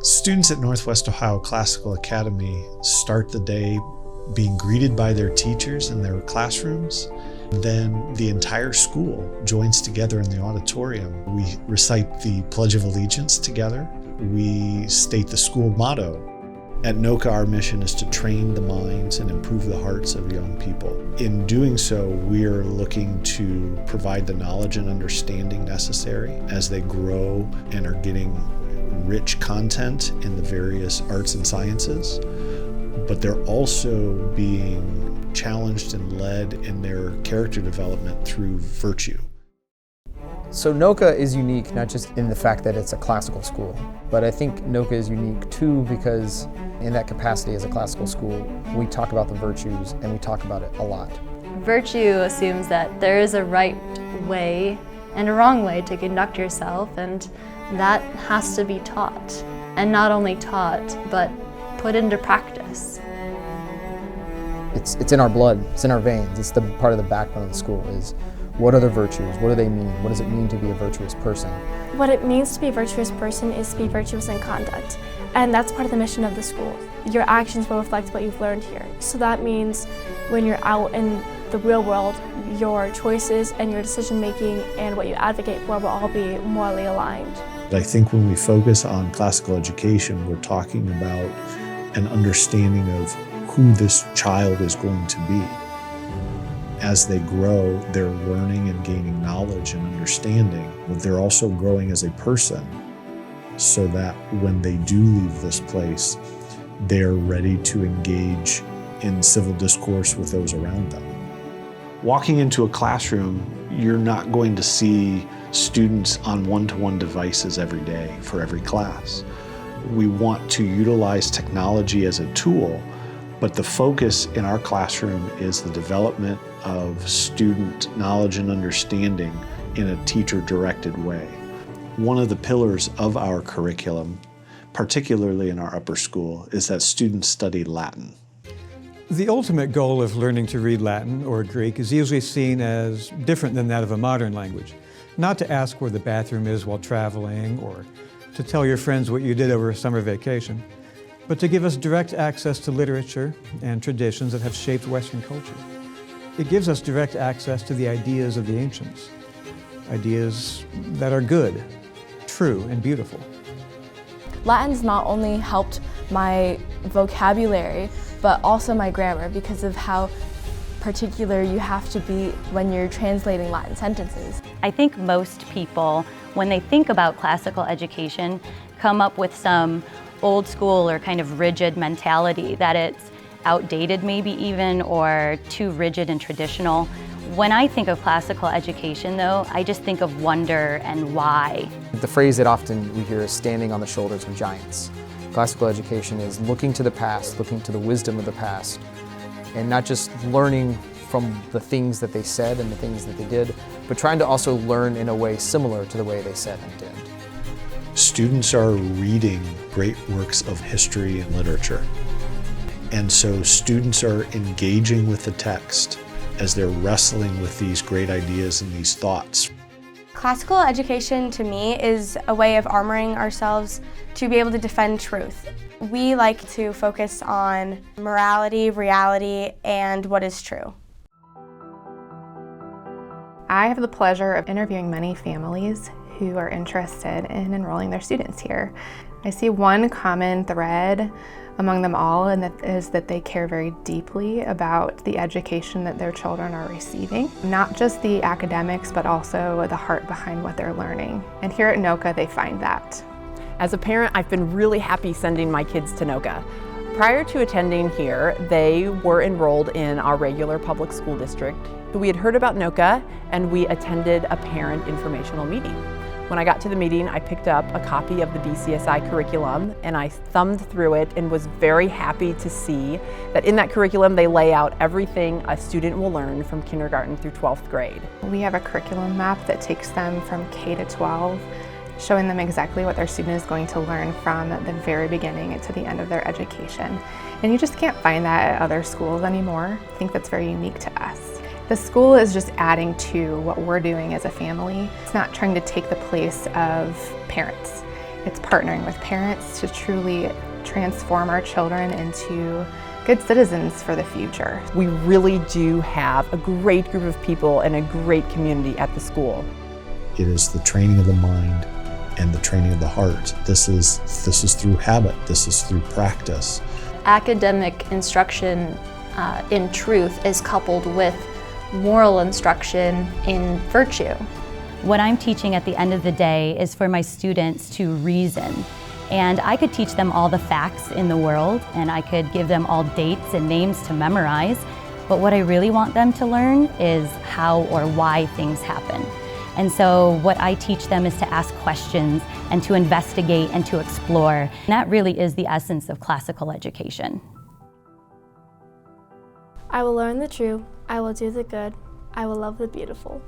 Students at Northwest Ohio Classical Academy start the day being greeted by their teachers in their classrooms. Then the entire school joins together in the auditorium. We recite the Pledge of Allegiance together. We state the school motto. At NOCA, our mission is to train the minds and improve the hearts of young people. In doing so, we are looking to provide the knowledge and understanding necessary as they grow and are getting rich content in the various arts and sciences, but they're also being challenged and led in their character development through virtue. So NOCA is unique not just in the fact that it's a classical school, but I think NOCA is unique too because in that capacity as a classical school, we talk about the virtues and we talk about it a lot. Virtue assumes that there is a right way and a wrong way to conduct yourself, and that has to be taught. And not only taught, but put into practice. It's in our blood, it's in our veins, it's the part of the backbone of the school is what are the virtues, what do they mean, what does it mean to be a virtuous person? What it means to be a virtuous person is to be virtuous in conduct, and that's part of the mission of the school. Your actions will reflect what you've learned here. So that means when you're out in the real world, your choices and your decision making and what you advocate for will all be morally aligned. I think when we focus on classical education, we're talking about an understanding of who this child is going to be. As they grow, they're learning and gaining knowledge and understanding, but they're also growing as a person so that when they do leave this place, they're ready to engage in civil discourse with those around them. Walking into a classroom, you're not going to see students on one-to-one devices every day for every class. We want to utilize technology as a tool, but the focus in our classroom is the development of student knowledge and understanding in a teacher-directed way. One of the pillars of our curriculum, particularly in our upper school, is that students study Latin. The ultimate goal of learning to read Latin or Greek is usually seen as different than that of a modern language. Not to ask where the bathroom is while traveling or to tell your friends what you did over a summer vacation, but to give us direct access to literature and traditions that have shaped Western culture. It gives us direct access to the ideas of the ancients, ideas that are good, true, and beautiful. Latin's not only helped my vocabulary, but also my grammar because of how particular you have to be when you're translating Latin sentences. I think most people, when they think about classical education, come up with some old school or kind of rigid mentality that it's outdated maybe even or too rigid and traditional. When I think of classical education though, I just think of wonder and why. The phrase that often we hear is standing on the shoulders of giants. Classical education is looking to the past, looking to the wisdom of the past, and not just learning from the things that they said and the things that they did, but trying to also learn in a way similar to the way they said and did. Students are reading great works of history and literature. And so students are engaging with the text as they're wrestling with these great ideas and these thoughts. Classical education to me is a way of armoring ourselves to be able to defend truth. We like to focus on morality, reality, and what is true. I have the pleasure of interviewing many families who are interested in enrolling their students here. I see one common thread among them all, and that is that they care very deeply about the education that their children are receiving. Not just the academics, but also the heart behind what they're learning. And here at NOCA, they find that. As a parent, I've been really happy sending my kids to NOCA. Prior to attending here, they were enrolled in our regular public school district. We had heard about NOCA and we attended a parent informational meeting. When I got to the meeting, I picked up a copy of the BCSI curriculum and I thumbed through it and was very happy to see that in that curriculum they lay out everything a student will learn from kindergarten through 12th grade. We have a curriculum map that takes them from K to 12, showing them exactly what their student is going to learn from the very beginning to the end of their education. And you just can't find that at other schools anymore. I think that's very unique to us. The school is just adding to what we're doing as a family. It's not trying to take the place of parents. It's partnering with parents to truly transform our children into good citizens for the future. We really do have a great group of people and a great community at the school. It is the training of the mind and the training of the heart. This is through habit. This is through practice. Academic instruction in truth is coupled with moral instruction in virtue. What I'm teaching at the end of the day is for my students to reason. And I could teach them all the facts in the world, and I could give them all dates and names to memorize, but what I really want them to learn is how or why things happen. And so what I teach them is to ask questions and to investigate and to explore. And that really is the essence of classical education. I will learn the true, I will do the good, I will love the beautiful.